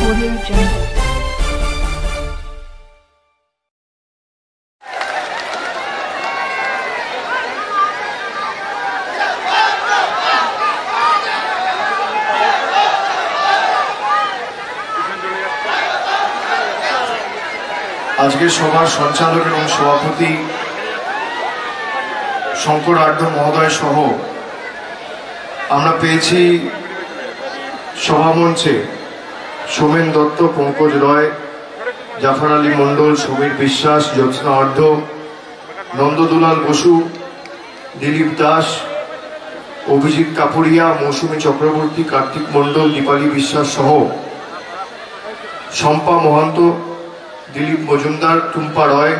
Audio Jungle. আজকের সভার সঞ্চালক এবং সভাপতি শঙ্কর আর্য মহোদয় সহ আমরা পেয়েছি সভামঞ্চে সোমেন দত্ত, পঙ্কজ রয়, জাফর আলী মণ্ডল, সমীর বিশ্বাস, জ্যোৎস্না আর্য, নন্দদুলাল বসু, দিলীপ দাস, অভিজিৎ কাপুরিয়া, মৌসুমী চক্রবর্তী, কার্তিক মণ্ডল, দীপালি বিশ্বাস সহ শম্পা মহান্ত, দিলীপ মজুমদার, টুম্পা রয়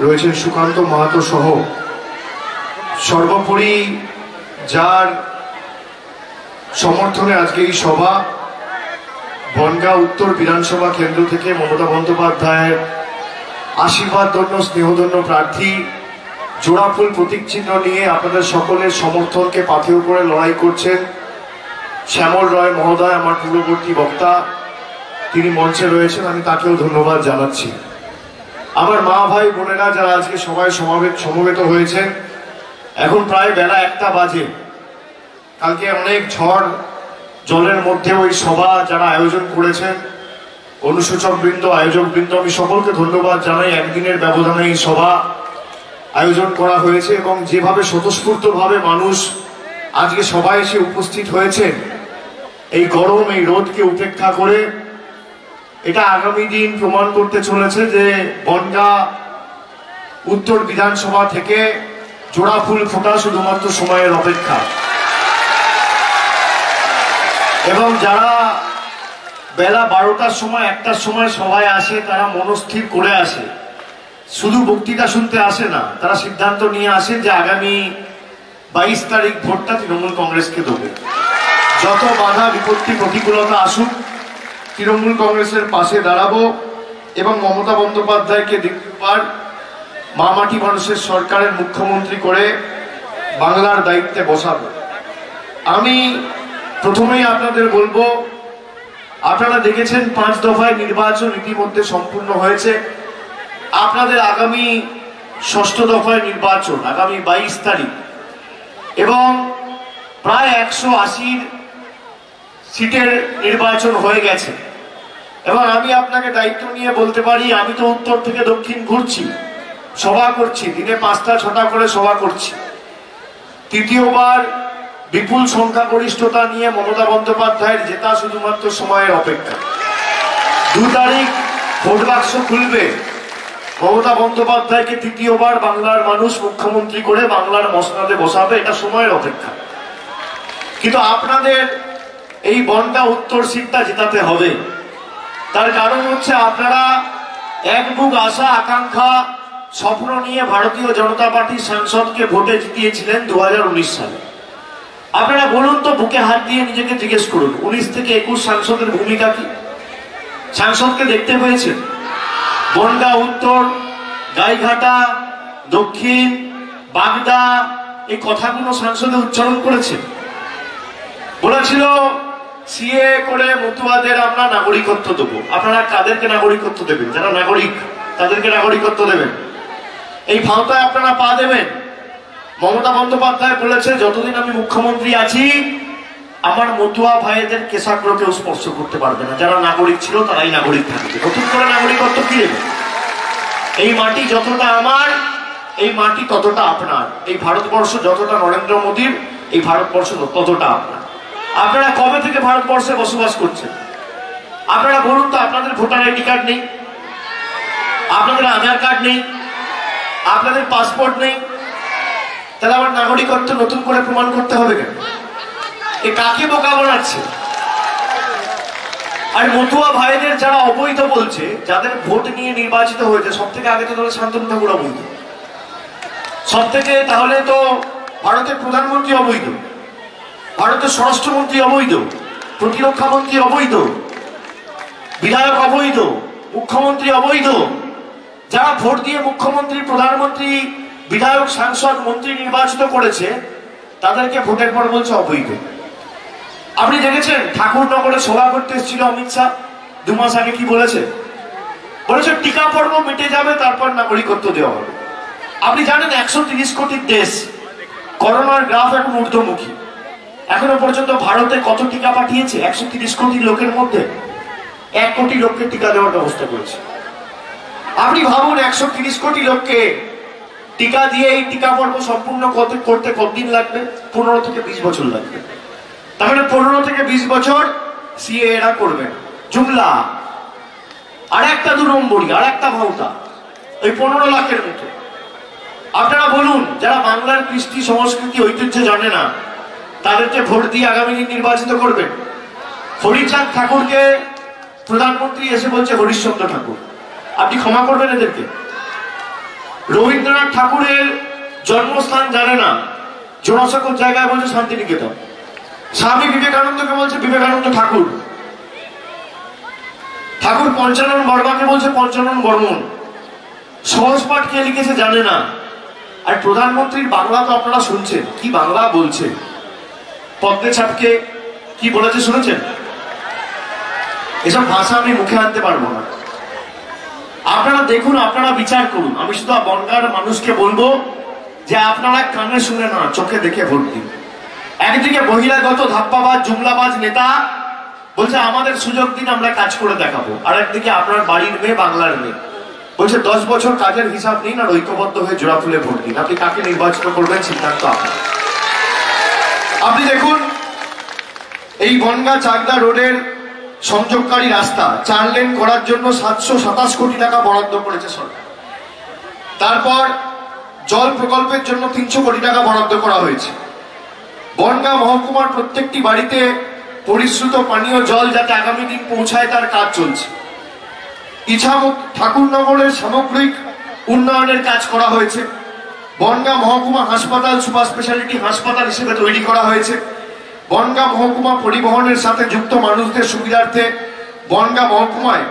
রয়েছেন, সুকান্ত মাহাতো সহ সর্বোপরি যার সমর্থনে আজকে এই সভা, বনগাঁ উত্তর বিধানসভা কেন্দ্র থেকে মমতা বন্দ্যোপাধ্যায়ের আশীর্বাদ ধন্য স্নেহধন্য প্রার্থী জোড়াফুল প্রতীক চিহ্ন নিয়ে আপনাদের সকলের সমর্থনকে পাথেয় করে লড়াই করছেন শ্যামল রয় মহোদয়, আমার পূর্ববর্তী বক্তা, তিনি মঞ্চে রয়েছেন, আমি তাকেও ধন্যবাদ জানাচ্ছি। আমার মা ভাই বোনেরা যারা আজকে সবাই সমবেত হয়েছেন, এখন প্রায় বেলা 1টা বাজে। কালকে অনেক ঝড় জলের মধ্যে ওই সভা যারা আয়োজন করেছেন, অনুসূচক বৃন্দ, আয়োজক বৃন্দ, আমি সকলকে ধন্যবাদ জানাই। একদিনের ব্যবধানে এই সভা আয়োজন করা হয়েছে এবং যেভাবে স্বতঃস্ফূর্তভাবে মানুষ আজকে সবাই এসে উপস্থিত হয়েছেন, এই গরম এই রোদকে উপেক্ষা করে, এটা আগামী দিন প্রমাণ করতে চলেছে যে বনগাঁ উত্তর বিধানসভা থেকে জোড়া ফুল ফোটা শুধুমাত্র সময়ের অপেক্ষা। এবং যারা বেলা 12টার সময় 1টার সময় সভায় আসে, তারা মনস্থির করে আসে, শুধু বক্তৃতা শুনতে আসে না, তারা সিদ্ধান্ত নিয়ে আসে যে আগামী 22 তারিখ ভোটটা তৃণমূল কংগ্রেসকে দেবে। যত বাধা বিপত্তি প্রতিকূলতা আসুক, তৃণমূল কংগ্রেসের পাশে দাঁড়াবো এবং মমতা বন্দ্যোপাধ্যায়কে দ্বিতীয়বার মামাটি মানুষের সরকারের মুখ্যমন্ত্রী করে বাংলার দায়িত্বে বসাবো। আমি প্রথমেই আপনাদের বলবো, আপনারা দেখেছেন 5 দফায় নির্বাচন ইতিমধ্যে সম্পূর্ণ হয়েছে। আপনাদের আগামী 6ষ্ঠ দফায় নির্বাচন আগামী 22 তারিখ এবং প্রায় 180 সিটের নির্বাচন হয়ে গেছে। এবং আমি আপনাকে দায়িত্ব নিয়ে বলতে পারি, আমি তো উত্তর থেকে দক্ষিণ ঘুরছি, সভা করছি, দিনে 5টা 6টা করে সভা করছি। তৃতীয়বার বিপুল সংখ্যাগরিষ্ঠতা নিয়ে মমতা বন্দ্যোপাধ্যায়ের জেতা শুধুমাত্র সময়ের অপেক্ষা। 2 তারিখ ভোট বাক্স খুলবে, মমতা বন্দ্যোপাধ্যায়কে তৃতীয়বার বাংলার মানুষ মুখ্যমন্ত্রী করে বাংলার মসনদে বসাবে, এটা সময়ের অপেক্ষা। কিন্তু আপনাদের এই বনগাঁ উত্তর সিটটা জেতাতে হবে। তার কারণ হচ্ছে আপনারা এক বুক আশা আকাঙ্ক্ষা স্বপ্ন নিয়ে ভারতীয় জনতা পার্টির সাংসদকে ভোটে জিতিয়েছিলেন 2019 সালে। আপনারা বলুন তো, বুকে হাত দিয়ে নিজেকে জিজ্ঞেস করুন, 19 থেকে 21 সাংসদের ভূমিকা কি? সাংসদকে দেখতে পেয়েছেন? বনগাঁ উত্তর, গাইঘাটা, দক্ষিণ, বাগদা, এই কথাগুলো সাংসদে উচ্চারণ করেছেন। বলেছিল সিএ করে মতুয়াদের আমরা নাগরিকত্ব দেবো। আপনারা কাদেরকে নাগরিকত্ব দেবেন? যারা নাগরিক তাদেরকে নাগরিকত্ব দেবেন। এই ফাঁওতায় আপনারা পা দেবেন। মমতা বন্দ্যোপাধ্যায় বলেছে, যতদিন আমি মুখ্যমন্ত্রী আছি আমার মতুয়া ভাইদের কেশাগ্র কেউ স্পর্শ করতে পারবে না, যারা নাগরিক ছিল তারাই নাগরিক থাকবে। নতুন করে নাগরিকত্ব কি দেবে? এই মাটি যতটা আমার, এই মাটি ততটা আপনার। এই ভারতবর্ষ যতটা নরেন্দ্র মোদীর, এই ভারতবর্ষ ততটা আপনার। আপনারা কবে থেকে ভারতবর্ষে বসবাস করছেন? আপনারা বলুন তো, আপনাদের ভোটার আইডি কার্ড নেই, আপনাদের আধার কার্ড নেই, আপনাদের পাসপোর্ট নেই, তাহলে আবার নাগরিকত্ব নতুন করে প্রমাণ করতে হবে কেন? এ কাকে বোকা বানাচ্ছে? আর মতুয়া ভাইদের যারা অবৈধ বলছে, যাদের ভোট নিয়ে নির্বাচিত হয়েছে, সব থেকে আগে তো তাহলে শান্তনু ঠাকুর অবৈধ, সব থেকে তাহলে তো ভারতের প্রধানমন্ত্রী অবৈধ, ভারতের স্বরাষ্ট্রমন্ত্রী অবৈধ, প্রতিরক্ষা মন্ত্রী অবৈধ, বিধায়ক অবৈধ, মুখ্যমন্ত্রী অবৈধ। যারা ভোট দিয়ে মুখ্যমন্ত্রী, প্রধানমন্ত্রী, বিধায়ক, সাংসদ, মন্ত্রী নির্বাচিত করেছে, তাদেরকে ভোটের পর বলছে অবৈধ। আপনি দেখেছেন ঠাকুরনগরে সভা করতে এসেছিল অমিত শাহ 2 মাস আগে, কি বলেছে? বলেছে টিকা পর্ব মিটে যাবে, তারপর নাগরিকত্ব দেওয়া হবে। আপনি জানেন 130 কোটির দেশ, করোনার গ্রাফ এখন ঊর্ধ্বমুখী। এখনো পর্যন্ত ভারতে কত টিকা পাঠিয়েছে? 130 কোটি লোকের মধ্যে 1 কোটি লোককে টিকা দেওয়ার ব্যবস্থা করেছে। আপনি ভাবুন 130 কোটি লোককে টিকা দিয়ে এই টিকা পর্ব সম্পূর্ণ করতে কতদিন লাগবে? 15 থেকে 20 বছর লাগবে। তার মানে 15 থেকে 20 বছর সিএ এরা করবেন। জুমলা আর একটা 2 নম্বরই, আর একটা ভাওতা, ওই 15 লাখের মতো। আপনারা বলুন, যারা বাংলার কৃষ্টি সংস্কৃতি ঐতিহ্য জানে না, তাদেরকে ভোট দিয়ে আগামী দিন নির্বাচিত করবেন? হরিচাঁদ ঠাকুরকে প্রধানমন্ত্রী এসে বলছে হরিশ্চন্দ্র ঠাকুর, আপনি ক্ষমা করবেন এদেরকে? রবীন্দ্রনাথ ঠাকুরের জন্মস্থান জানে না, জোড়াসাঁকোর জায়গায় বলছে শান্তিনিকেতন। স্বামী বিবেকানন্দকে বলছে বিবেকানন্দ ঠাকুর। ঠাকুর পঞ্চানন বর্মাকে বলছে পঞ্চানন বর্মন। সহজ পাঠ কে লিখেছে জানে না। আর প্রধানমন্ত্রীর বাংলা তো আপনারা শুনছেন, কি বাংলা বলছে। পদ্মে ছাপকে কি বলেছে শুনেছেন? এসব ভাষা আমি মুখে আনতে পারবো না। আপনারা দেখুন, আপনারা বিচার করুন। আমি শুধু বনগাঁর মানুষকে বলবো যে আপনারা কানে শুনে না, চোখে দেখে ভোট দিন। একদিকে বহিরাগত ধাপ্পাবাজ জুমলাবাজ নেতা বলছে আমাদের সুযোগ দিন, আমরা কাজ করে দেখাবো। আর একদিকে আপনার বাড়ির মেয়ে, বাংলার মেয়ে বলছে 10 বছর কাজের হিসাব নিন আর ঐক্যবদ্ধ হয়ে জোড়া ফুলে ভোট দিন। আপনি কাকে নির্বাচিত করবেন সিদ্ধান্ত আপনার। আপনি দেখুন, এই বনগাঁ চাকদা রোডের সংযোগকারী রাস্তা 4 লেন করার জন্য 727 কোটি টাকা বরাদ্দ করেছে সরকার। তারপর জল প্রকল্পের জন্য 300 কোটি টাকা বরাদ্দ করা হয়েছে। বনগাঁ মহকুমার প্রত্যেকটি বাড়িতে পরিশ্রুত পানীয় জল যাতে আগামী দিন পৌঁছায় তার কাজ চলছে। ইছামত ঠাকুরনগরের সামগ্রিক উন্নয়নের কাজ করা হয়েছে। বনগাঁ মহকুমা হাসপাতাল সুপার স্পেশালিটি হাসপাতাল হিসেবে তৈরি করা হয়েছে। বনগাঁ মহকুমা পরিবহনের সাথে যুক্ত মানুষদের সুবিধার্থে বনগাঁ মহকুমায়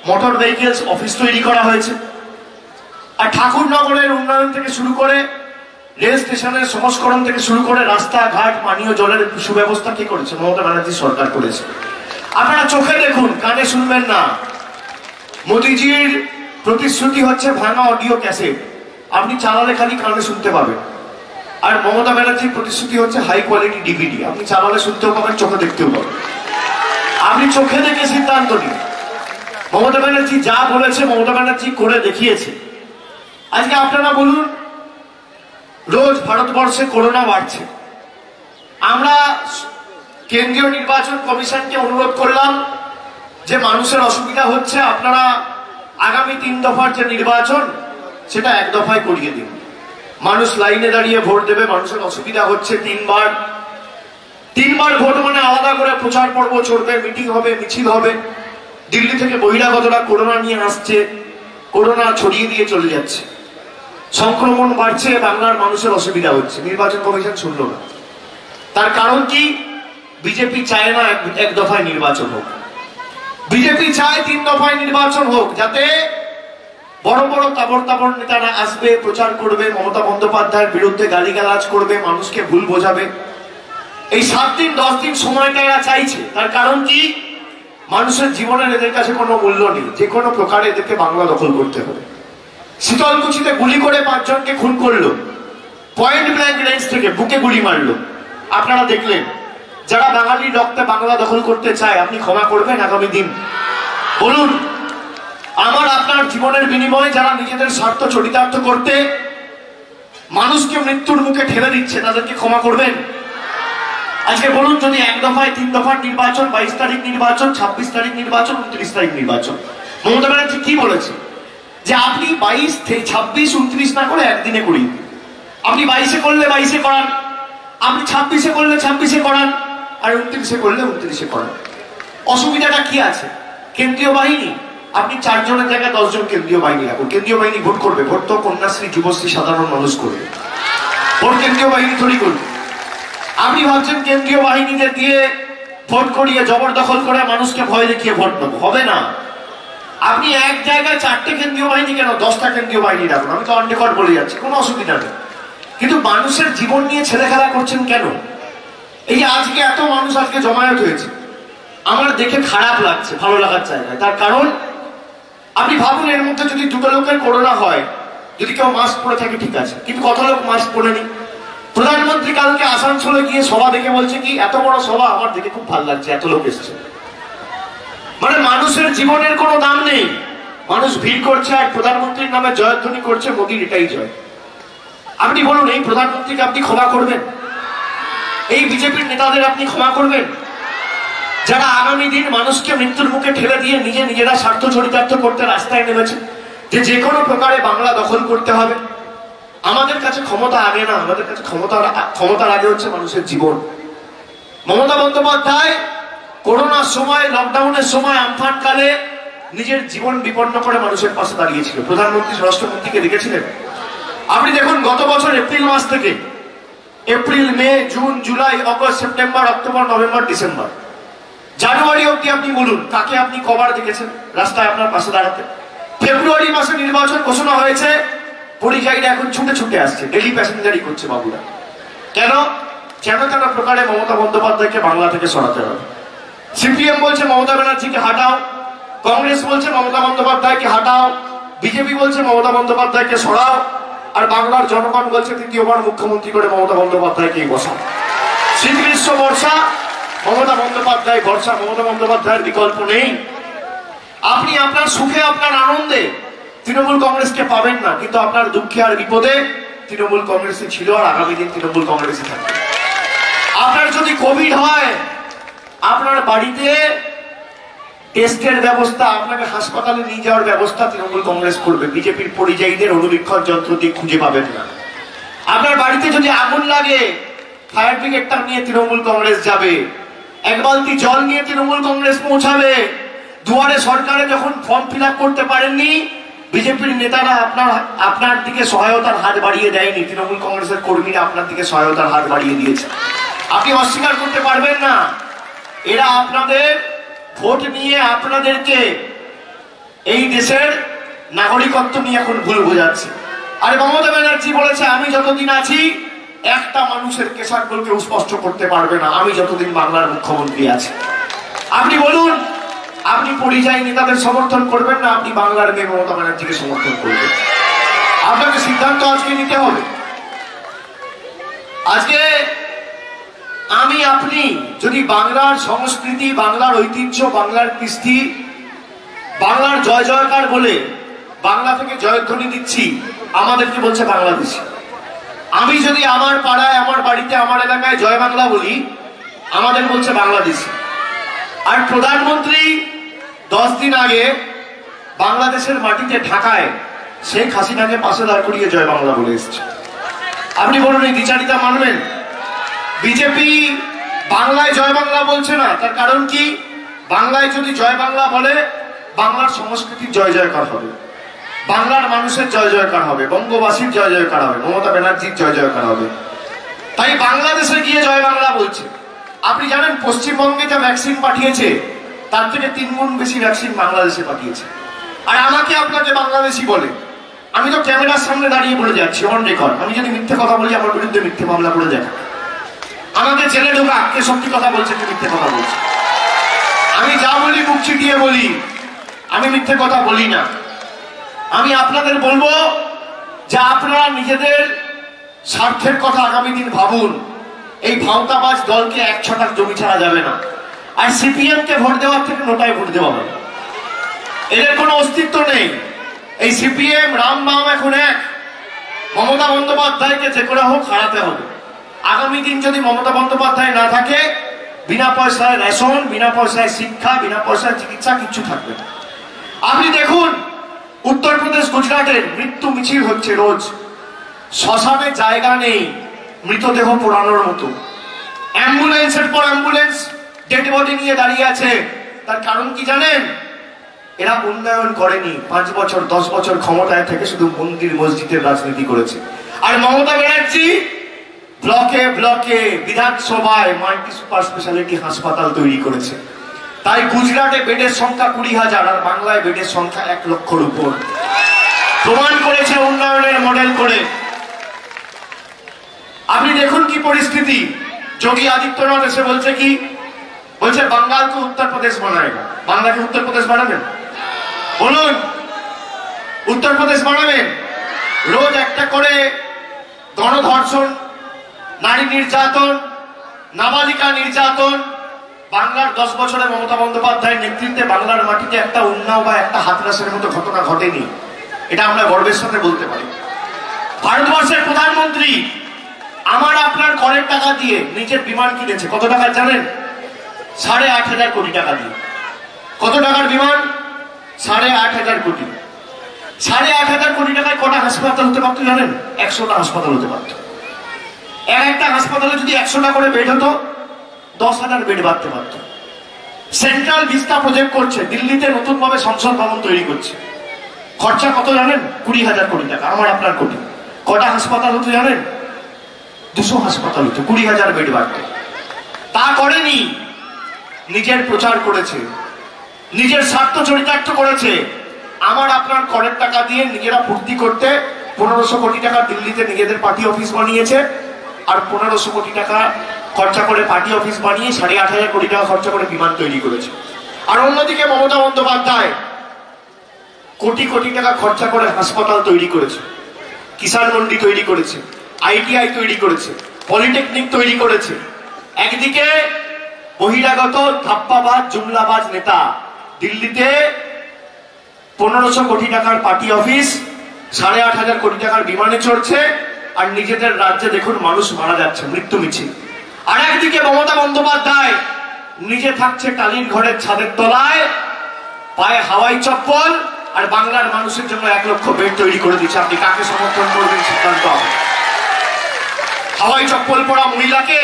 মোটর ভেহিকেলস অফিস তৈরি করা হয়েছে। আর ঠাকুরনগরের উন্নয়ন থেকে শুরু করে রেল স্টেশনের সংস্করণ থেকে শুরু করে রাস্তাঘাট পানীয় জলের সুব্যবস্থা কি করেছে? মমতা ব্যানার্জি সরকার করেছে। আপনারা চোখে দেখুন, কানে শুনবেন না। মোদিজির প্রতিশ্রুতি হচ্ছে ভাঙা অডিও ক্যাসেট, আপনি চালালে খালি কানে শুনতে পাবেন। আর মমতা ব্যানার্জির প্রতিশ্রুতি হচ্ছে হাই কোয়ালিটি ডিভিডি, আপনি চালালে শুনতেও পাবেন, চোখে দেখতেও পাবেন। আপনি চোখে দেখে সিদ্ধান্ত নিন। মমতা ব্যানার্জি যা বলেছে মমতা ব্যানার্জি করে দেখিয়েছে। আজকে আপনারা বলুন, রোজ ভারতবর্ষে করোনা বাড়ছে। আমরা কেন্দ্রীয় নির্বাচন কমিশনকে অনুরোধ করলাম যে মানুষের অসুবিধা হচ্ছে, আপনারা আগামী 3 দফার যে নির্বাচন সেটা 1 দফায় করিয়ে দিন। মানুষ লাইনে দাঁড়িয়ে ভোট দেবে, মানুষের অসুবিধা হচ্ছে। 3 বার ভোট মানে আলাদা করে প্রচার পর্ব চলবে, মিটিং হবে, মিছিল হবে। দিল্লি থেকে বহিরাগতরা করোনা নিয়ে আসছে, করোনা ছড়িয়ে দিয়ে চলে যাচ্ছে, সংক্রমণ বাড়ছে, বাংলার মানুষের অসুবিধা হচ্ছে। নির্বাচন কমিশন শুনল না। তার কারণ কি? বিজেপি চায় না 1 দফায় নির্বাচন হোক। বিজেপি চায় 3 দফায় নির্বাচন হোক, যাতে বড় বড় তাবড় নেতারা আসবে, প্রচার করবে, মমতা বন্দ্যোপাধ্যায়ের বিরুদ্ধে গালিগালাজ করবে, মানুষকে ভুল বোঝাবে। এই 7 দিন 10 দিন সময়টা এরা চাইছে। তার কারণ কি? মানুষের জীবনের এদের কাছে কোনো মূল্য নেই, যে কোনো প্রকারে এদেরকে বাংলা দখল করতে হবে। শীতলকুচিতে গুলি করে 5 জনকে খুন করলো, পয়েন্ট ব্ল্যাঙ্ক রেঞ্জ থেকে বুকে গুলি মারলো। আপনারা দেখলেন। যারা বাঙালির রক্তে বাংলা দখল করতে চায়, আপনি ক্ষমা করবেন আগামী দিন? বলুন, আমার আপনার জীবনের বিনিময়ে যারা নিজেদের স্বার্থ চরিতার্থ করতে মানুষকে মৃত্যুর মুখে ঠেলে দিচ্ছে, তাদেরকে ক্ষমা করবেন? আজকে বলুন, যদি 1 দফায় 3 দফার নির্বাচন, 22 তারিখ নির্বাচন, 26 তারিখ নির্বাচন, 29 তারিখ নির্বাচন, মমতা ব্যানার্জি কি বলেছে? যে আপনি 22, 26, 29 না করে একদিনে করি। আপনি 22-এ করলে 22-এ করান, আপনি 26-এ করলে 26-এ করান, আর 29-এ করলে 29-এ করান। অসুবিধাটা কি আছে? কেন্দ্রীয় বাহিনী, আপনি 4 জনের জায়গায় 10 জন কেন্দ্রীয় বাহিনী রাখুন। কেন্দ্রীয় বাহিনী ভোট করবে, ভোট তো কন্যাশ্রী, যুবশ্রী, সাধারণ মানুষ করবে, ভোট কেন্দ্রীয় বাহিনী তৈরি করবে। আপনি ভাবছেন কেন্দ্রীয় বাহিনীদের দিয়ে ভোট করিয়ে জবরদখল করে মানুষকে ভয় দেখিয়ে ভোট নেবো? হবে না। আপনি এক জায়গায় 4টে কেন্দ্রীয় বাহিনী কেন, 10টা কেন্দ্রীয় বাহিনী রাখুন। আমি তো অন রেকর্ড বলে যাচ্ছি, কোনো অসুবিধা নেই। কিন্তু মানুষের জীবন নিয়ে ছেলে খেলা করছেন কেন? এই আজকে এত মানুষ আজকে জমায়েত হয়েছে, আমার দেখে খারাপ লাগছে, ভালো লাগার জায়গায়। তার কারণ আপনি ভাবুন, এর মধ্যে যদি দুটো লোকের করোনা হয়, যদি কেউ মাস্ক পরে থাকে ঠিক আছে, কিন্তু কত লোক মাস্ক পরেনি। প্রধানমন্ত্রী কালকে আসানসোলে গিয়ে সভা দেখে বলছে কি, এত বড় সভা আমার দেখে খুব ভালো লাগছে, এত লোক এসছে। মানে মানুষের জীবনের কোনো দাম নেই, মানুষ ভিড় করছে আর প্রধানমন্ত্রীর নামে জয়ধ্বনি করছে, মোদির এটাই জয়। আপনি বলুন, এই প্রধানমন্ত্রীকে আপনি ক্ষমা করবেন? এই বিজেপির নেতাদের আপনি ক্ষমা করবেন, যারা আগামী দিন মানুষকে মৃত্যুর মুখে ঠেলে দিয়ে নিজেরা স্বার্থ চরিতার্থ করতে রাস্তায় নেমেছে, যে কোনো প্রকারে বাংলা দখল করতে হবে? আমাদের কাছে ক্ষমতা আগে না, আমাদের কাছে ক্ষমতার আগে হচ্ছে মানুষের জীবন। মমতা বন্দ্যোপাধ্যায় করোনার সময়, লকডাউনের সময়, আমফান কালে নিজের জীবন বিপন্ন করে মানুষের পাশে দাঁড়িয়েছিল। প্রধানমন্ত্রী স্বরাষ্ট্রমন্ত্রীকে দেখেছিলেন? আপনি দেখুন, গত বছর এপ্রিল মাস থেকে, April, May, June, July, August, September, October, November, December, January অব্দি আপনি বলুন কাকে আপনি কবার দেখেছেন রাস্তায় আপনার পাশে দাঁড়াতে? ফেব্রুয়ারি মাসে নির্বাচন ঘোষণা হয়েছে, পরিযায়ীরা এখন ছুটে ছুটে আসছে, ডেলি প্যাসেঞ্জারই করছে বাবুরা। কেন? যেন তেন প্রকারে মমতা বন্দ্যোপাধ্যায়কে বাংলা থেকে সরাতে হবে। সিপিএম বলছে মমতা ব্যানার্জিকে হাঁটাও, কংগ্রেস বলছে মমতা বন্দ্যোপাধ্যায়কে হাঁটাও, বিজেপি বলছে মমতা বন্দ্যোপাধ্যায়কে সরাও, আর বাংলার জনগণ বলছে তৃতীয়বার মুখ্যমন্ত্রী করে মমতা বন্দ্যোপাধ্যায়কেই বসাও। শীত গ্রীষ্ম বর্ষা, মমতা বন্দ্যোপাধ্যায় ভরসা, মমতা বন্দ্যোপাধ্যায়ের বিকল্প নেই। আপনি আপনার সুখে, আপনার আনন্দে তৃণমূল কংগ্রেসকে পাবেন না, কিন্তু আপনার দুঃখে আর বিপদে তৃণমূল কংগ্রেসই ছিল আর আগামী দিন তৃণমূল কংগ্রেসই থাকবে। আপনার যদি কোভিড হয়, আপনার বাড়িতে টেস্টের ব্যবস্থা, আপনাকে হাসপাতালে নিয়ে যাওয়ার ব্যবস্থা তৃণমূল কংগ্রেস করবে, বিজেপির পরিযায়ীদের অনুবীক্ষণ যন্ত্র দিয়ে খুঁজে পাবেন না। আপনার বাড়িতে যদি আগুন লাগে, ফায়ার ব্রিগেডটা নিয়ে তৃণমূল কংগ্রেস যাবে, এক বালতি জল নিয়ে তৃণমূল কংগ্রেস পৌঁছাবে। দুয়ারে সরকারে যখন ফর্ম ফিল আপ করতে পারেননি, বিজেপির নেতারা আপনার দিকে সহায়তার হাত বাড়িয়ে দেয়নি, তৃণমূল কংগ্রেসের কর্মীরা আপনার দিকে সহায়তার হাত বাড়িয়ে দিয়েছে। আপনি অস্বীকার করতে পারবেন না। এরা আপনাদের ভোট নিয়ে আপনাদেরকে এই দেশের নাগরিকত্ব নিয়ে এখন ভুল বোঝাচ্ছে। আর মমতা ব্যানার্জি বলেছে, আমি যতদিন আছি একটা মানুষের কেশাগ্রকে স্পষ্ট করতে পারবে না, আমি যতদিন বাংলার মুখ্যমন্ত্রী আছি। আপনি বলুন, আপনি পরিযায়ী নেতাদের সমর্থন করবেন না, আপনি বাংলার মেয়ে মমতা ব্যানার্জিকে সমর্থন করবেন? আপনাকে সিদ্ধান্ত আজকে নিতে হবে। আজকে আমি আপনি যদি বাংলার সংস্কৃতি, বাংলার ঐতিহ্য, বাংলার কৃষ্টি, বাংলার জয় জয়কার বলে বাংলা থেকে জয়ধ্বনি দিচ্ছি, আমাদেরকে বলছে বাংলাদেশি। আমি যদি আমার পাড়ায়, আমার বাড়িতে, আমার এলাকায় জয় বাংলা বলি, আমাদের বলছে বাংলাদেশি। আর প্রধানমন্ত্রী 10 দিন আগে বাংলাদেশের মাটিতে ঢাকায় শেখ হাসিনাকে পাশে দাঁড় করিয়ে জয় বাংলা বলে এসছে। আপনি বলুন, এই বিচারিতা মানবেন? বিজেপি বাংলায় জয় বাংলা বলছে না, তার কারণ কি? বাংলায় যদি জয় বাংলা বলে, বাংলার সংস্কৃতির জয় জয়কার হবে, বাংলার মানুষের জয় জয়কার হবে, বঙ্গবাসীর জয় জয়কার হবে, মমতা ব্যানার্জির জয় জয়কার হবে। তাই বাংলাদেশে গিয়ে জয় বাংলা বলছে। আপনি জানেন, পশ্চিমবঙ্গে যা ভ্যাকসিন পাঠিয়েছে, তার থেকে 3 গুণ বেশি ভ্যাকসিন বাংলাদেশে পাঠিয়েছে। আর আমাকে আপনাকে বাংলাদেশি বলে, আমি তো ক্যামেরার সামনে দাঁড়িয়ে বলে যাচ্ছি অন রেকর্ড, আমি যদি মিথ্যে কথা বলি আমার বিরুদ্ধে মিথ্যে মামলা করে দেখা। আমাকে জেলে ঢোকা, কে সত্যি কথা বলছে, কে মিথ্যে কথা বলছে। আমি যা বলি মুখ চিটিয়ে বলি, আমি মিথ্যে কথা বলি না। আমি আপনাদের বলবো যে আপনারা নিজেদের স্বার্থের কথা আগামী দিন ভাবুন। এই ভাওতাবাজ দলকে 1 ছটাক জমি ছাড়া যাবে না। আর সিপিএম কে ভোট দেওয়ার থেকে নোটায় ভোট দেওয়া হবে, এদের কোনো অস্তিত্ব নেই। এই সিপিএম রামবাম এখন এক। মমতা বন্দ্যোপাধ্যায়কে যে করে হোক হারাতে হবে। আগামী দিন যদি মমতা বন্দ্যোপাধ্যায় না থাকে, বিনা পয়সায় রেশন, বিনা পয়সায় শিক্ষা, বিনা পয়সায় চিকিৎসা কিচ্ছু থাকবে না। আপনি দেখুন, উত্তরপ্রদেশ, গুজরাটের মৃত্যু মিছিল হচ্ছে রোজ। শ্মশানে জায়গা নেই মৃতদেহ পোড়ানোর মতো, অ্যাম্বুলেন্সের পর অ্যাম্বুলেন্স ডেড বডি নিয়ে দাঁড়িয়ে আছে। তার কারণ কি জানেন? এরা উন্নয়ন করেনি। 5 বছর 10 বছর ক্ষমতায় থেকে শুধু মন্দির মসজিদের রাজনীতি করেছে। আর মমতা ব্যানার্জি ব্লকে ব্লকে, বিধানসভায় মাল্টি সুপার স্পেশালিটি হাসপাতাল তৈরি করেছে। তাই গুজরাটে বেডের সংখ্যা 20,000 আর বাংলায় বেডের সংখ্যা 1 লক্ষর উপর। প্রমাণ করেছে উন্নয়নের মডেল করে। আপনি দেখুন কি পরিস্থিতি। যোগী আদিত্যনাথ এসে বলছে কি, বলছে বাঙ্গালকে উত্তরপ্রদেশ বানায়গা। বাংলাকে উত্তরপ্রদেশ বানাবেন? বলুন, উত্তরপ্রদেশ বানাবেন? রোজ একটা করে গণধর্ষণ, নারী নির্যাতন, নাবালিকা নির্যাতন। বাংলার 10 বছরে মমতা বন্দ্যোপাধ্যায়ের নেতৃত্বে বাংলার মাটিতে একটা উন্নাও বা একটা হাতরাসের মতো ঘটনা ঘটেনি, এটা আমরা গর্বের সাথে বলতে পারি। ভারতবর্ষের প্রধানমন্ত্রী আমার আপনার করের টাকা দিয়ে নিজের বিমান কিনেছে। কত টাকা জানেন? 8,500 কোটি টাকা দিয়ে। কত টাকার বিমান? 8,500 কোটি। 8,500 কোটি টাকায় কটা হাসপাতাল হতে পারতো জানেন? 100টা হাসপাতাল হতে পারতো। একটা হাসপাতালে যদি 100টা করে বেড হতো, 10,000 বেড বাড়তে পারত। সেন্ট্রাল ভিস্তা প্রজেক্ট করছে, দিল্লিতে নতুন ভাবে সংসদ ভবন তৈরি করছে। খরচা কত জানেন? 20,000 কোটি টাকা, আমার আপনার কোটি। কটা হাসপাতাল হতো জানেন? 200 হাসপাতাল হতো, 20,000 বেড বাড়ত। তা করেনি, নিজের প্রচার করেছে, নিজের স্বার্থ চরিতার্থ করেছে। আমার আপনার করের টাকা দিয়ে নিজেরা ফুর্তি করতে 1500 কোটি টাকা দিল্লিতে নিজেদের পার্টি অফিস বানিয়েছে, আর 1500 কোটি টাকা খরচা করে পার্টি অফিস বানিয়ে 8,500 কোটি টাকা খরচা করে বিমান তৈরি করেছে। আর অন্যদিকে মমতা বন্দ্যোপাধ্যায় কোটি কোটি টাকা খরচা করে হাসপাতাল তৈরি করেছে, কিষাণ মন্ডি তৈরি করেছে, ITI তৈরি করেছে, পলিটেকনিক তৈরি করেছে। একদিকে বহিরাগত ধাপ্পাবাজ জুমলাবাজ নেতা দিল্লিতে 1500 কোটি টাকার পার্টি অফিস, 8,500 কোটি টাকার বিমানে চড়ছে, আর নিজেদের রাজ্যে দেখুন মানুষ মারা যাচ্ছে, মৃত্যু মিছিল। আর একদিকে মমতা বন্দ্যোপাধ্যায় নিজে থাকছে টালির ঘরের ছাদের তলায়, পায়ে হাওয়াই চপ্পল, আর বাংলার মানুষের জন্য 1 লক্ষ বেড তৈরি করে দিচ্ছে। আপনি কাকে সমর্থন করবেন সিদ্ধান্ত? হাওয়াই চপ্পল পরা মহিলাকে,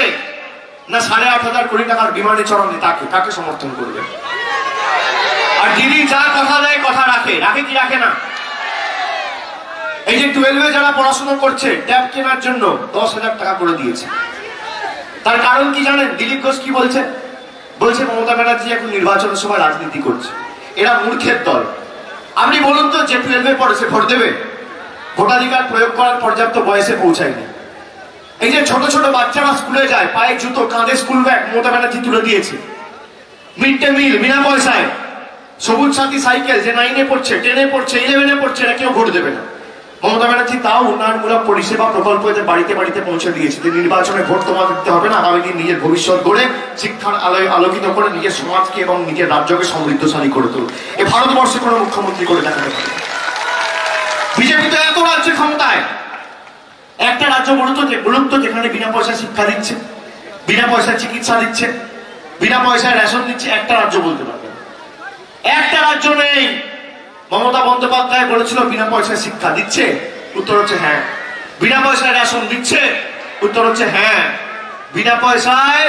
না 8,500 কোটি টাকার বিমানে চড়ানো তাকে? কাকে সমর্থন করবেন? আর দিদি যা কথা দেয় কথা রাখে, রাখে কি রাখে না? এই যে 12-এ যারা পড়াশোনা করছে ট্যাব কেনার জন্য 10,000 টাকা করে দিয়েছে। তার কারণ কি জানেন? দিলীপ ঘোষ কি বলছে? বলছে মমতা ব্যানার্জি এখন নির্বাচনের সময় রাজনীতি করছে, এরা মূর্খের দল। আপনি বলুন তো, যে 12-এ পড়ে সে ভোট দেবে? ভোটাধিকার প্রয়োগ করার পর্যাপ্ত বয়সে পৌঁছায়নি। এই যে ছোট ছোট বাচ্চারা স্কুলে যায়, পায়ে জুতো, কাঁধে স্কুল ব্যাগ মমতা ব্যানার্জি তুলে দিয়েছে। মিড ডে মিল বিনা পয়সায়, সবুজ সাথী সাইকেল, যে 9-এ পড়ছে, 10-এ পড়ছে, 11-এ পড়ছে, এরা কেউ ভোট দেবে না। মমতা ব্যানার্জি তাও উন্নয়নমূলক পরিষেবা প্রকল্প এদের বাড়িতে বাড়িতে পৌঁছে দিয়েছে। নির্বাচনে ভোট তোমাকে দিতে হবে না, আগামী দিন নিজের ভবিষ্যৎ গড়ে শিক্ষার আলোয় আলোকিত করে নিজের সমাজকে এবং নিজের রাজ্যকে সমৃদ্ধশালী করে তুল। এ ভারতবর্ষে কোনো মুখ্যমন্ত্রী করে দেখাতে পারে? বিজেপি তো এত রাজ্যে ক্ষমতায়, একটা রাজ্য বলুন তো যেখানে বিনা পয়সায় শিক্ষা দিচ্ছে, বিনা পয়সায় চিকিৎসা দিচ্ছে, বিনা পয়সায় রেশন দিচ্ছে, একটা রাজ্য বলতে পারবে? একটা রাজ্য নেই। মমতা বন্দ্যোপাধ্যায় বলেছিল বিনা পয়সায় শিক্ষা দিচ্ছে, উত্তর হচ্ছে হ্যাঁ। বিনা পয়সায় রেশন দিচ্ছে, উত্তর হচ্ছে হ্যাঁ। বিনা পয়সায়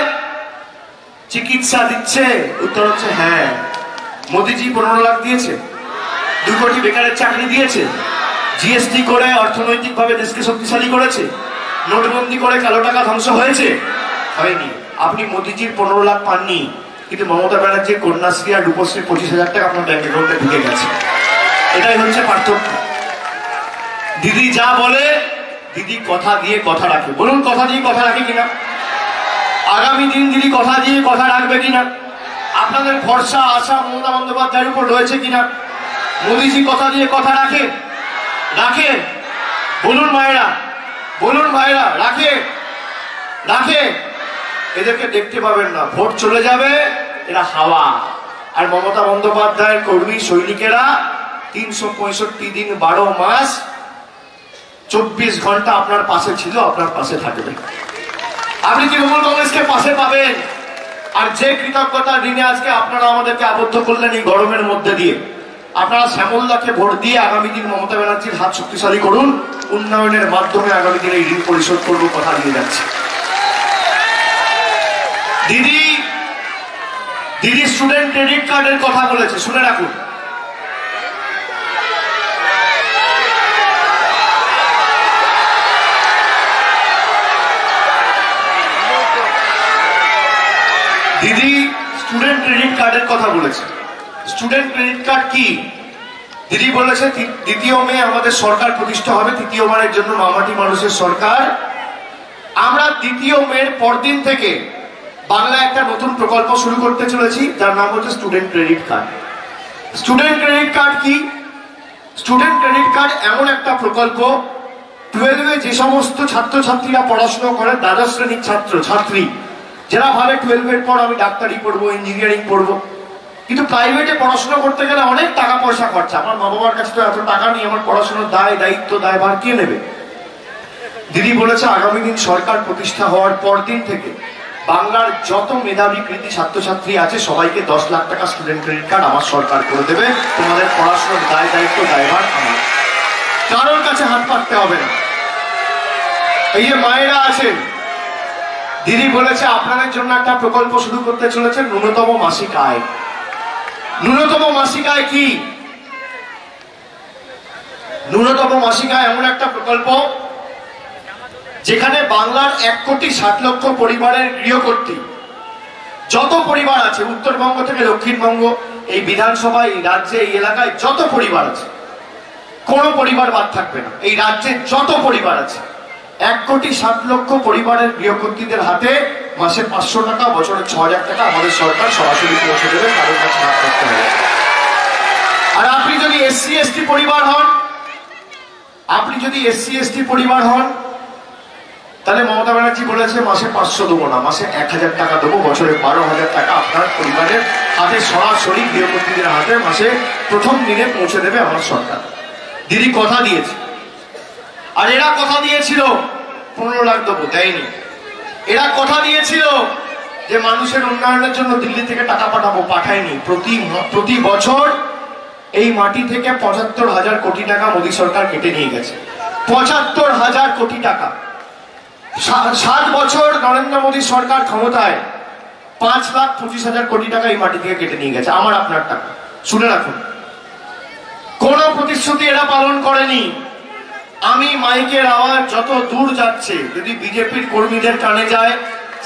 চিকিৎসা দিচ্ছে, উত্তর হচ্ছে হ্যাঁ। মোদিজি 15 লাখ দিয়েছে, 2 কোটি বেকারের চাকরি দিয়েছে, GST করে অর্থনৈতিকভাবে দেশকে শক্তিশালী করেছে, নোটবন্দি করে কালো টাকা ধ্বংস হয়েছে? হয়নি। আপনি মোদিজির 15 লাখ পাননি, কিন্তু মমতা ব্যানার্জির কন্যাশ্রী আর রূপশ্রীর 25,000 টাকা আপনার ব্যাংক অ্যাকাউন্টে ঢুকে গেছে। এটাই হচ্ছে পার্থক্য। দিদি যা বলে, দিদি কথা দিয়ে কথা রাখে। বলুন, কথা দিয়ে কথা রাখে কিনা? আগামী দিন দিদি কথা দিয়ে কথা রাখবে কিনা? আপনাদের ভরসা আশা মমতা বন্দ্যোপাধ্যায়ের উপর রয়েছে কিনা? মোদিজি কথা দিয়ে কথা রাখে? রাখে? বলুন মায়েরা, বলুন ভাইরা, রাখে? রাখে? এদেরকে দেখতে পাবেন না, ভোট চলে যাবে, এরা হাওয়া। আর মমতা বন্দ্যোপাধ্যায়ের কর্মী সৈনিকেরা 365 দিন 12 মাস 24 ঘন্টা আপনার পাশে ছিল, আপনার পাশে থাকবে। আপনি তৃণমূল কংগ্রেসকে পাশে পাবেন। আর যে কৃতজ্ঞতার ঋণে আজকে আপনারা আমাদেরকে আবদ্ধ করলেন এই গরমের মধ্যে দিয়ে, আপনারা শ্যামলদাকে ভোট দিয়ে আগামী দিন মমতা ব্যানার্জির হাত শক্তিশালী করুন। উন্নয়নের মাধ্যমে আগামী দিনে এই ঋণ পরিশোধ করবো, কথা দিয়ে যাচ্ছে। দিদি স্টুডেন্ট ক্রেডিট কার্ডের কথা বলেছে, শুনে রাখুন। দিদি স্টুডেন্ট ক্রেডিট কার্ডের কথা বলেছে। স্টুডেন্ট ক্রেডিট কার্ড কি? দিদি বলেছে 2 মে আমাদের সরকার প্রতিষ্ঠা হবে, 3য়বারের জন্য মামাটি মানুষের সরকার। আমরা 2 মের পরদিন থেকে বাংলা একটা নতুন প্রকল্প শুরু করতে চলেছি, যার নাম হচ্ছে student credit card. Student credit card কি? স্টুডেন্ট ক্রেডিট কার্ড এমন একটা প্রকল্প, 12-এ যে সমস্ত ছাত্রছাত্রীরা পড়াশোনা করে, দ্বাদশ শ্রেণীর ছাত্রছাত্রী, যারা ভাবে 12-এর পর আমি ডাক্তারি পড়বো, ইঞ্জিনিয়ারিং পড়বো, কিন্তু প্রাইভেটে পড়াশোনা করতে গেলে অনেক টাকা পয়সা খরচা। আমার মা বাবার কাছে তো এত টাকা নেই, আমার পড়াশোনার দায়িত্ব দায়ভার কে নেবে? দিদি বলেছে আগামী দিন সরকার প্রতিষ্ঠা হওয়ার পর দিন থেকে বাংলার যত মেধাবী কৃতি ছাত্রছাত্রী আছে সবাইকে 10 লাখ টাকা স্টুডেন্ট ক্রেডিট কার্ড আমার সরকার করে দেবে। তোমাদের পড়াশোনার দায়িত্ব দায়ভার আমার, কারোর কাছে হাত পাততে হবে না। এই যে মায়েরা আছেন, দিদি বলেছে আপনাদের জন্য একটা প্রকল্প শুরু করতে চলেছে, ন্যূনতম মাসিক আয়। ন্যূনতম মাসিক আয় কি? ন্যূনতম মাসিক আয় এমন একটা প্রকল্প যেখানে বাংলার 1,60,00,000 পরিবারের গৃহকর্ত্রী যত পরিবার আছে, উত্তরবঙ্গ থেকে দক্ষিণবঙ্গ, এই বিধানসভায়, এই রাজ্যে, এই এলাকায় যত পরিবার আছে, কোনো পরিবার বাদ থাকবে না। এই রাজ্যে যত পরিবার আছে 1,60,00,000 পরিবারের গৃহকর্ত্রীদের হাতে মাসে 500 টাকা, বছরে 6,000 টাকা আমাদের সরকার সরাসরি পৌঁছে দেবে, কারোর কাছে হাত করতে হবে। আর আপনি যদি SC/ST পরিবার হন, তাহলে মমতা ব্যানার্জি বলেছে মাসে 500 দেবো না, মাসে 1,000 টাকা দেবো, বছরে 12,000 টাকা আপনার পরিবারের হাতে সরাসরি গৃহকর্ত্রীদের হাতে মাসে প্রথম দিনে পৌঁছে দেবে আমার সরকার। দিদি কথা দিয়েছে। আর এরা কথা দিয়েছিল 15 লাখ দেবো, দেয়নি। এরা কথা দিয়েছিল যে মানুষের উন্নয়নের জন্য দিল্লি থেকে টাকা পাঠাবো, পাঠায়নি। প্রতি বছর এই মাটি থেকে 75,000 কোটি টাকা মোদী সরকার কেটে নিয়ে গেছে। 75,000 কোটি টাকা। 7 বছর নরেন্দ্র মোদী সরকার ক্ষমতায় 5,25,000 কোটি টাকা এই মাটি থেকে কেটে নিয়ে গেছে, আমার আপনার টাকা। শুনে রাখুন, কোন প্রতিশ্রুতি এরা পালন করেনি। আমি মাইকের আওয়াজ যত দূর যাচ্ছে, যদি বিজেপির কর্মীদের কানে যায়,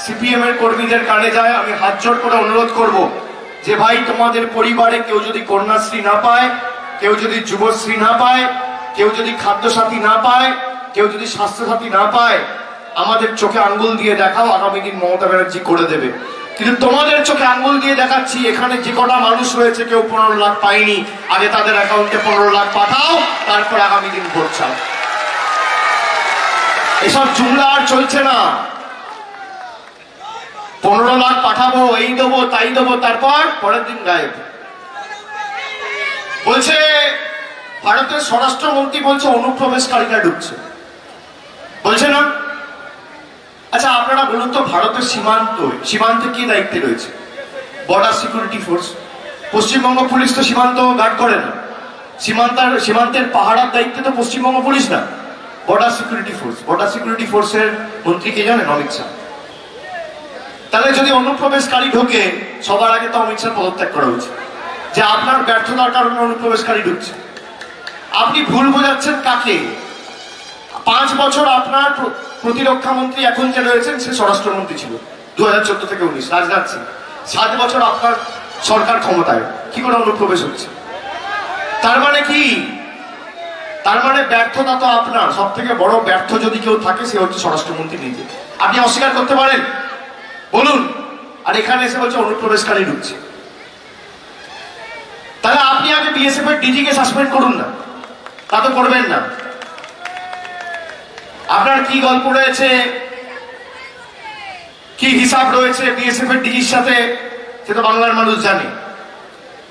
CPM এর কর্মীদের কানে যায়, আমি হাত জোড় করে অনুরোধ করব যে ভাই, তোমাদের পরিবারে কেউ যদি কন্যাশ্রী না পায়, কেউ যদি যুবশ্রী না পায়, কেউ যদি খাদ্যসাথী না পায়, কেউ যদি স্বাস্থ্যসাথী না পায়, আমাদের চোখে আঙ্গুল দিয়ে দেখাও, আগামী দিন মমতা ব্যানার্জি করে দেবে। কিন্তু তোমাদের চোখে আঙ্গুল দিয়ে দেখাচ্ছি, এখানে যে কটা মানুষ রয়েছে কেউ 15 লাখ পায়নি, আগে তাদের অ্যাকাউন্টে 15 লাখ পাঠাও, তারপর আগামী দিন ভোট চাও। এসব জুমলা আর চলছে না। 15 লাখ পাঠাবো, এই দেবো তাই দেবো, তারপর পরের দিন গায়েব। বলছে ভারতের স্বরাষ্ট্রমন্ত্রী বলছে অনুপ্রবেশকারীরা ঢুকছে, বলছে না? আচ্ছা আপনারা বলুন তো, ভারতের সীমান্তে কি দায়িত্বে রয়েছে? Border security force. Paschimbanga police তো সীমান্ত গার্ড করে না, সীমান্তের পাহারার দায়িত্বে তো পশ্চিমবঙ্গ পুলিশ না, border security force. Border security ফোর্সের মন্ত্রী কে জানেন? অমিত শাহ। তাহলে যদি অনুপ্রবেশকারী ঢোকে, সবার আগে তো অমিত শাহ পদত্যাগ করা উচিত, যে আপনার ব্যর্থতার কারণে অনুপ্রবেশকারী ঢুকছে। আপনি ভুল বোঝাচ্ছেন কাকে? 5 বছর আপনার প্রতিরক্ষা মন্ত্রী এখন যে রয়েছেন সে স্বরাষ্ট্রমন্ত্রী ছিল 2014 থেকে 19, রাজনাথ সিং। 7 বছর আপনার সরকার ক্ষমতায়, কি করে অনুপ্রবেশ হচ্ছে? তার মানে কি? তার মানে ব্যর্থতা তো আপনার। সব থেকে বড় ব্যর্থ যদি কেউ থাকে, সে হচ্ছে স্বরাষ্ট্রমন্ত্রী নিজে। আপনি অস্বীকার করতে পারেন? বলুন। আর এখানে এসে বলছে অনুপ্রবেশকারী ঢুকছে। তাহলে আপনি আগে BSF এর DG কে সাসপেন্ড করুন না, তা তো করবেন না। আপনার কি গল্প রয়েছে, কি হিসাব রয়েছে BSF এর DGর সাথে, সে তো বাংলার মানুষ জানে।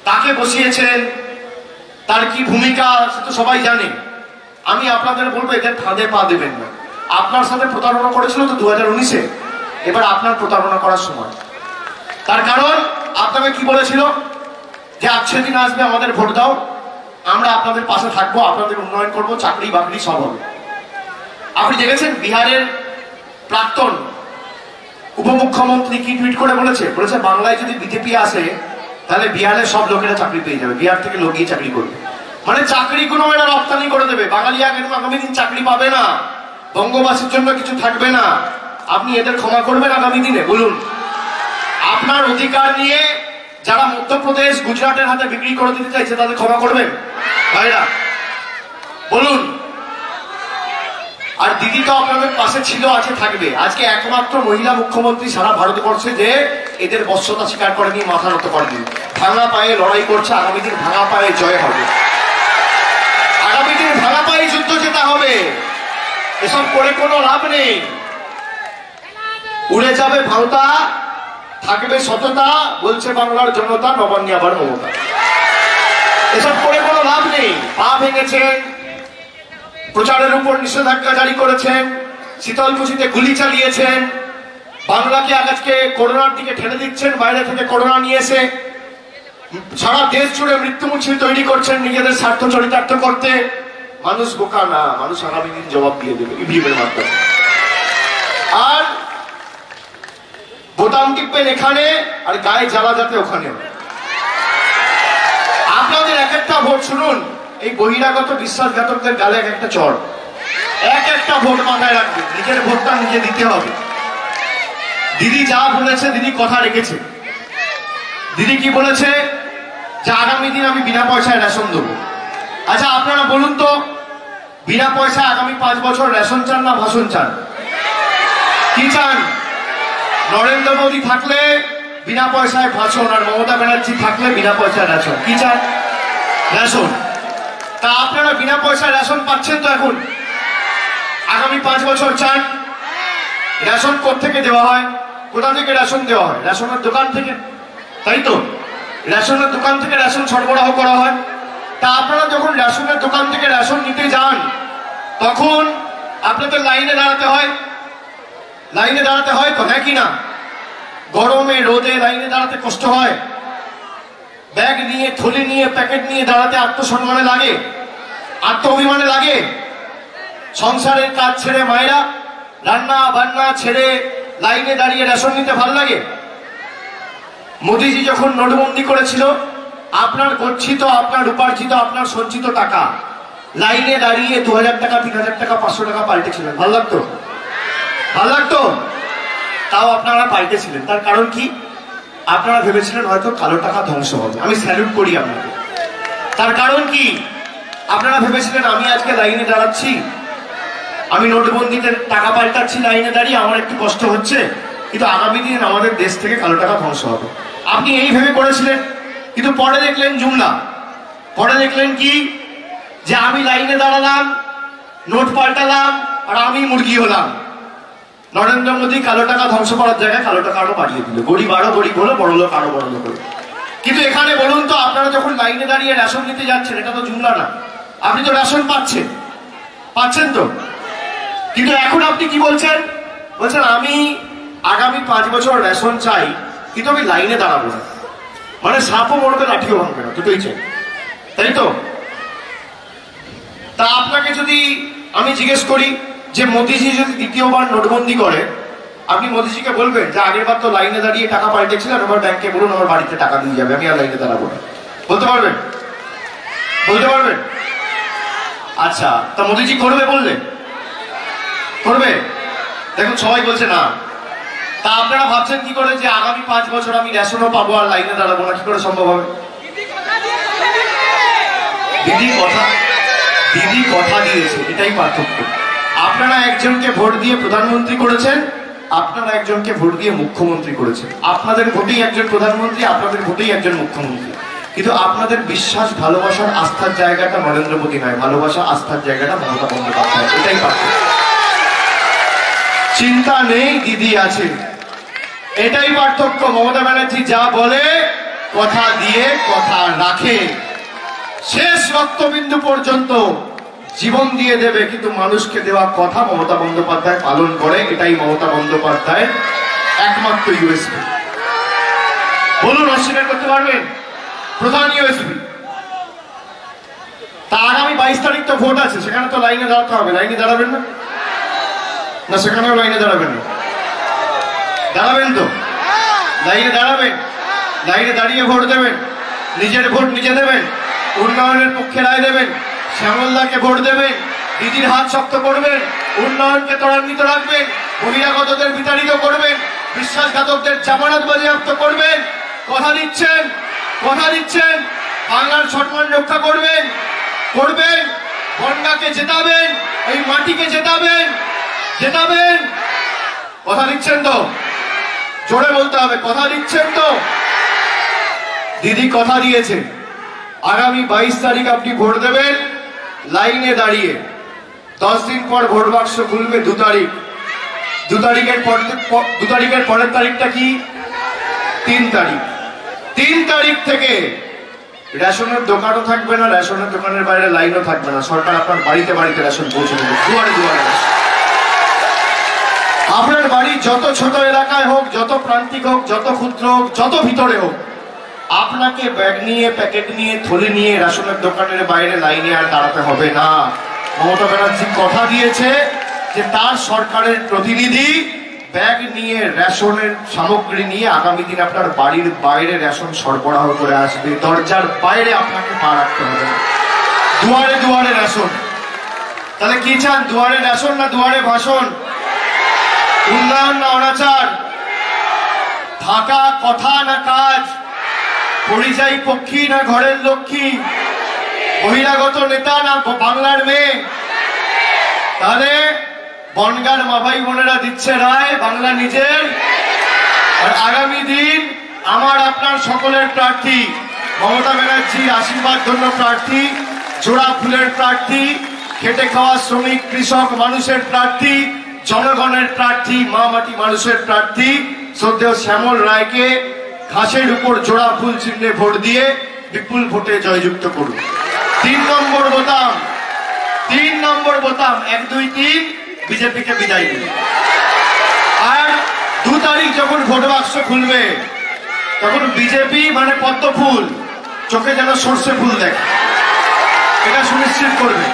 তাকে বসিয়েছেন, তার কি ভূমিকা সে তো সবাই জানে। আমি আপনাদের বলবো, এদের ফাঁদে পা দেবেন না। আপনার সাথে প্রতারণা করেছিল তো 2019-এ, এবার আপনার প্রতারণা করার সময়। তার কারণ আপনাকে কি বলেছিল? যে আজকে দিন আসবে, আমাদের ভোট দাও, আমরা আপনাদের পাশে থাকবো, আপনাদের উন্নয়ন করবো, চাকরি বাকরি সব হবে। আপনি দেখেছেন বিহারের প্রাক্তন উপমুখ্যমন্ত্রী কি টুইট করে বলেছে? বাংলায় যদি বিজেপি আসে তাহলে বিহারের সব লোকেরা চাকরি পেয়ে যাবে, বিহার থেকে লোক গিয়ে চাকরি করবে। মানে চাকরি কোনো এরা রপ্তানি করে দেবে। বাঙালি আগামী দিন চাকরি পাবে না, বঙ্গবাসীর জন্য কিছু থাকবে না। আপনি এদের ক্ষমা করবেন আগামী দিনে? বলুন। আপনার অধিকার নিয়ে যারা মধ্যপ্রদেশ, গুজরাটের হাতে বিক্রি করে দিতে চাইছে, তাদের ক্ষমা করবেন ভাইরা? বলুন। আর আর দিদি তো আপনাদের পাশে ছিল, আছে, থাকবে। আজকে একমাত্র মহিলা মুখ্যমন্ত্রী সারা ভারতবর্ষে যে এদের বশ্যতা স্বীকার করেনি, মাথা নত করেনি, ভাঙা পায়ে লড়াই করছে। আগামী দিন ভাঙা পায়ে জয় হবে, আগামী দিন ভাঙা পায়ে যুদ্ধ জেতা হবে। এসব করে কোনো লাভ নেই। উড়ে যাবে ভারতা, থাকবে সততা, বলছে বাংলার জনতা, নবান্নে আবার মমতা। এসব করে কোনো লাভ নেই। পা ভেঙেছেন, প্রচারের উপর নিষেধাজ্ঞা জারি করেছেন, শীতলকুচিতে গুলি চালিয়েছেন, বাংলাকে আজকে করোনার দিকে ঠেলে দিচ্ছেন, বাইরে থেকে করোনা নিয়ে এসে সারা দেশ জুড়ে মৃত্যু মিছিল তৈরি করছেন নিজেদের স্বার্থ চরিতার্থ করতে। মানুষ বোকা না, মানুষ আগামী দিন জবাব দিয়ে দেবে ইভিএমের মাধ্যমে। আর বোতাম টিপবেন এখানে, আর গায়ে জ্বালা যাতে ওখানেও। আপনাদের এক একটা ভোট শুনুন, এই বহিরাগত বিশ্বাসঘাতকদের গালে এক একটা চড়। এক একটা ভোট মাথায় রাখবে, নিজের ভোটটা নিজে দিতে হবে। দিদি যা বলেছে, দিদি কথা রেখেছে। দিদি কি বলেছে? যে আগামী দিন আমি বিনা পয়সায় রেশন দেবো। আচ্ছা আপনারা বলুন তো, বিনা পয়সায় আগামী 5 বছর রেশন চান না ভাষণ চান? কি চান? নরেন্দ্র মোদী থাকলে বিনা পয়সায় ভাষণ, আর মমতা ব্যানার্জি থাকলে বিনা পয়সায় রেশন। কি চান? রেশন। তা আপনারা বিনা পয়সায় রেশন পাচ্ছেন তো এখন? আগামী 5 বছর চান? রেশন কোত্থেকে দেওয়া হয়? কোথা থেকে রেশন দেওয়া হয়? রেশনের দোকান থেকে, তাই তো? রেশনের দোকান থেকে রেশন সরবরাহ করা হয়। তা আপনারা যখন রেশনের দোকান থেকে রেশন নিতে যান, তখন আপনাদের লাইনে দাঁড়াতে হয়। লাইনে দাঁড়াতে হয় তো, হ্যাঁ কি না? গরমে রোদে লাইনে দাঁড়াতে কষ্ট হয়। ব্যাগ নিয়ে, থলি নিয়ে, প্যাকেট নিয়ে দাঁড়াতে আত্মসম্মানে লাগে, আত্ম অভিমানে লাগে। সংসারের কাজ ছেড়ে মায়েরা রান্না বান্না ছেড়ে লাইনে দাঁড়িয়ে রেশন নিতে ভালো লাগে? মোদীজি যখন নোটবন্দি করেছিল, আপনার গচ্ছিত, আপনার উপার্জিত, আপনার সঞ্চিত টাকা লাইনে দাঁড়িয়ে 2000 টাকা, 3000 টাকা, 500 টাকা পাল্টেছিলেন। ভালো লাগতো? ভালো লাগতো? তাও আপনারা পাল্টেছিলেন। তার কারণ কি? আপনারা ভেবেছিলেন হয়তো কালো টাকা ধ্বংস হবে। আমি স্যালুট করি আপনাকে। তার কারণ কি? আপনারা ভেবেছিলেন আমি আজকে লাইনে দাঁড়াচ্ছি, আমি নোটবন্দিতে টাকা পাল্টাচ্ছি লাইনে দাঁড়িয়ে, আমার একটু কষ্ট হচ্ছে, কিন্তু আগামী দিন আমাদের দেশ থেকে কালো টাকা ধ্বংস হবে। আপনি এই ভেবে করেছিলেন। কিন্তু পরে দেখলেন জুমলা। পরে দেখলেন কি? যে আমি লাইনে দাঁড়ালাম, নোট পাল্টালাম, আর আমি মুরগি হলাম। নরেন্দ্র মোদী কালো টাকা ধ্বংস করার জায়গায় কালো টাকা আরো বাড়িয়ে দিল। গরিব আরো গরিব হলো, বড় লোক আরো বড় লোক হলো। কিন্তু এখানে বলুন তো, আপনারা যখন লাইনে দাঁড়িয়ে রেশন নিতে যাচ্ছেন, এটা তো জুমলা না? আপনি তো রেশন পাচ্ছেন, পাচ্ছেন তো? কিন্তু এখন আপনি কি বলছেন? বলছেন আমি আগামী 5 বছর রেশন চাই, কিন্তু আমি লাইনে দাঁড়াবো না। মানে সাপও মরবে, লাঠিও ভাঙবে না, দুটোই চাই, তাই তো? তা আপনাকে যদি আমি জিজ্ঞেস করি যে মোদীজি যদি দ্বিতীয়বার নোটবন্দি করে, আপনি মোদীজিকে বলবেন যে আগের বার তো লাইনে দাঁড়িয়ে টাকা পাল্টেছিলেন, আমার ব্যাংকে বলুন আমার বাড়িতে টাকা দিয়ে যাবে, আমি আর লাইনে দাঁড়াবো না? বলতে পারবেন? বলতে পারবেন? আচ্ছা, তা মোদীজি করবে বললে? করবে? দেখুন সবাই বলছে না। তা আপনারা ভাবছেন কি করে যে আগামী 5 বছর আমি রেশনও পাবো আর লাইনে দাঁড়াবো না? কি করে সম্ভব হবে? দিদি কথা দিয়েছে, এটাই পার্থক্য। আপনারা একজনকে ভোট দিয়ে প্রধানমন্ত্রী করেছেন, আপনারা একজনকে ভোট দিয়ে মুখ্যমন্ত্রী করেছেন। আপনাদের ভোটেই একজন প্রধানমন্ত্রী, আপনাদের ভোটেই একজন মুখ্যমন্ত্রী। কিন্তু আপনাদের বিশ্বাস, ভালোবাসার, আস্থার জায়গাটা নরেন্দ্র মোদী নয়, ভালোবাসা আস্থার জায়গাটা মমতা বন্দ্যোপাধ্যায়। এটাই পার্থক্য। চিন্তা নেই, দিদি আছে, এটাই পার্থক্য। মমতা ব্যানার্জি যা বলে কথা দিয়ে কথা রাখে, শেষ রক্তবিন্দু পর্যন্ত জীবন দিয়ে দেবে, কিন্তু মানুষকে দেওয়া কথা মমতা বন্দ্যোপাধ্যায় পালন করে। এটাই মমতা বন্দ্যোপাধ্যায়ের একমাত্র ইউএসপি। বলুন, অস্বীকার করতে পারবেন? প্রধান ইউএসপি। তা আগামী 22 তারিখ তো ভোট আছে, সেখানে তো লাইনে দাঁড়াতে হবে। লাইনে দাঁড়াবেন না? না সেখানেও লাইনে দাঁড়াবেন না? দাঁড়াবেন তো? লাইনে দাঁড়াবেন, লাইনে দাঁড়িয়ে ভোট দেবেন, নিজের ভোট নিজে দেবেন, উন্নয়নের পক্ষে রায় দেবেন, শ্যামলদাকে ভোট দেবেন, দিদির হাত শক্ত করবেন, উন্নয়নকে ত্বরান্বিত রাখবেন, বহিরাগতদের বিতাড়িত করবেন, বিশ্বাসঘাতকদের জামানত বাজেয়াপ্ত করবেন। কথা দিচ্ছেন, কথা দিচ্ছেন, বাংলার সম্মান রক্ষা করবেন, করবেন। বনগাঁকে জেতাবেন, এই মাটিকে জেতাবেন, জেতাবেন। কথা দিচ্ছেন তো? জোরে বলতে হবে, কথা দিচ্ছেন তো? দিদি কথা দিয়েছে, আগামী 22 তারিখ আপনি ভোট দেবেন লাইনে দাঁড়িয়ে। 10 দিন পর ভোট বাক্স খুলবে 2 তারিখ। 2 তারিখের পরের তারিখটা কি? 3 তারিখ। 3 তারিখ থেকে রেশনের দোকানও থাকবে না, রেশনের দোকানের বাইরে লাইনও থাকবে না। সরকার আপনার বাড়িতে বাড়িতে রেশন পৌঁছে দেবে, দুয়ারে দুয়ারে। আপনার বাড়ি যত ছোট এলাকায় হোক, যত প্রান্তিক হোক, যত ক্ষুদ্র হোক, যত ভিতরে হোক, আপনাকে ব্যাগ নিয়ে, প্যাকেট নিয়ে, থলি নিয়ে রেশনের দোকানের বাইরে লাইনে আর দাঁড়াতে হবে না। মমতা ব্যানার্জি কথা দিয়েছে যে তার সরকারের প্রতিনিধি ব্যাগ নিয়ে, রেশনের সামগ্রী নিয়ে আগামী দিন আপনার বাড়ির বাইরে রেশন সরবরাহ করে আসবে। দরজার বাইরে আপনাকে পা রাখতে হবে না, দুয়ারে দুয়ারে রেশন। তাহলে কি চান? দুয়ারে রেশন না দুয়ারে ভাষণ? উন্নয়ন না অনাচার? থাকা কথা না কাজ? পরিযায়ী পক্ষী না ঘরের লক্ষ্মী? বহিরাগত নেতা না বাংলার মেয়ে? তাহলে বনগাঁর মা ভাই বোনেরা দিচ্ছে রায়, বাংলা নিজের। আর আগামী দিন আমার আপনার সকলের প্রার্থী, মমতা ব্যানার্জির আশীর্বাদ ধন্য প্রার্থী, জোড়া ফুলের প্রার্থী, খেটে খাওয়া শ্রমিক কৃষক মানুষের প্রার্থী, জনগণের প্রার্থী, মা মাটি মানুষের প্রার্থী শ্রদ্ধেয় শ্যামল রায়কে ঘাসের উপর জোড়া ফুল চিহ্নে ভোট দিয়ে বিপুল ভোটে জয়যুক্ত করুন। 3 নম্বর বোতাম, 3 নম্বর বোতাম, 1, 2, 3 বিজেপিকে বিদায় দিন। আর 2 তারিখ যখন ভোট বাক্স খুলবে তখন বিজেপি মানে পদ্ম ফুল, চোখে যেন সর্ষে ফুল দেখে, এটা সুনিশ্চিত করবে।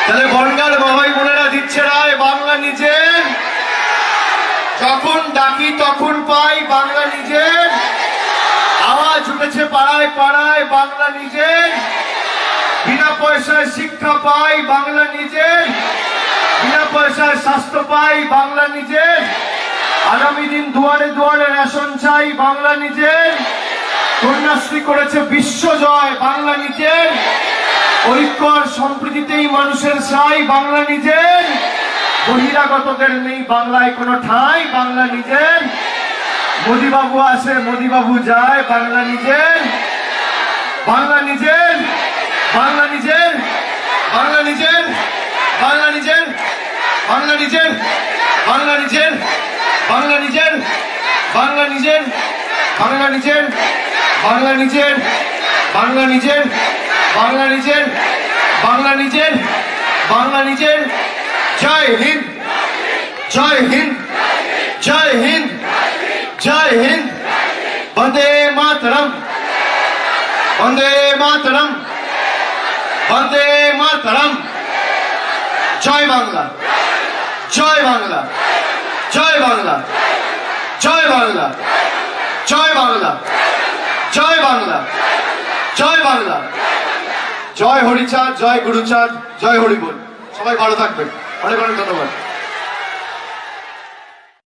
তাহলে বনগাঁর বাবাই বোনেরা দিচ্ছে রায়, বাংলা নিজের। যখন ডাকি তখন পাই, বাংলা নিজের। আওয়াজ উঠেছে পাড়ায় পাড়ায়, বাংলা নিজের। বিনা পয়সায় শিক্ষা পাই, বাংলা নিজের। বিনা পয়সায় স্বাস্থ্য পাই, বাংলা নিজের। আগামী দিন দুয়ারে দুয়ারে রেশন চাই, বাংলা নিজের। কন্যাশ্রী করেছে বিশ্বজয়, বাংলা নিজের। ঐক্য আর সম্প্রীতিতেই মানুষের চাই, বাংলা নিজের। বহিরাগতদের নেই বাংলায় কোনো ঠাঁই, বাংলা নিজের। মোদিবাবু আসে, মোদিবাবু যায়, বাংলা নিজের। বাংলা নিজের, বাংলা নিজের, বাংলা নিজের, বাংলা নিজের, বাংলা নিজের, বাংলা নিজের, বাংলা নিজের, বাংলা নিজের, বাংলা নিজের, বাংলা নিজের, বাংলা নিজের, বাংলা নিজের, বাংলা নিজের, বাংলা নিজের। জয় হিন্দ, জয় হিন্দ, জয় হিন্দ, জয় হিন্দ। বন্দে মাতরম, বন্দে মাতরম, বন্দে মাতরম। জয় বাংলা, জয় বাংলা, জয় বাংলা, জয় বাংলা, জয় বাংলা, জয় বাংলা, জয় বাংলা। জয় হরিচাঁদ, জয় গুরুচাঁদ, জয় হরিবোল। সবাই ভালো থাকবেন, অনেক অনেক ধন্যবাদ।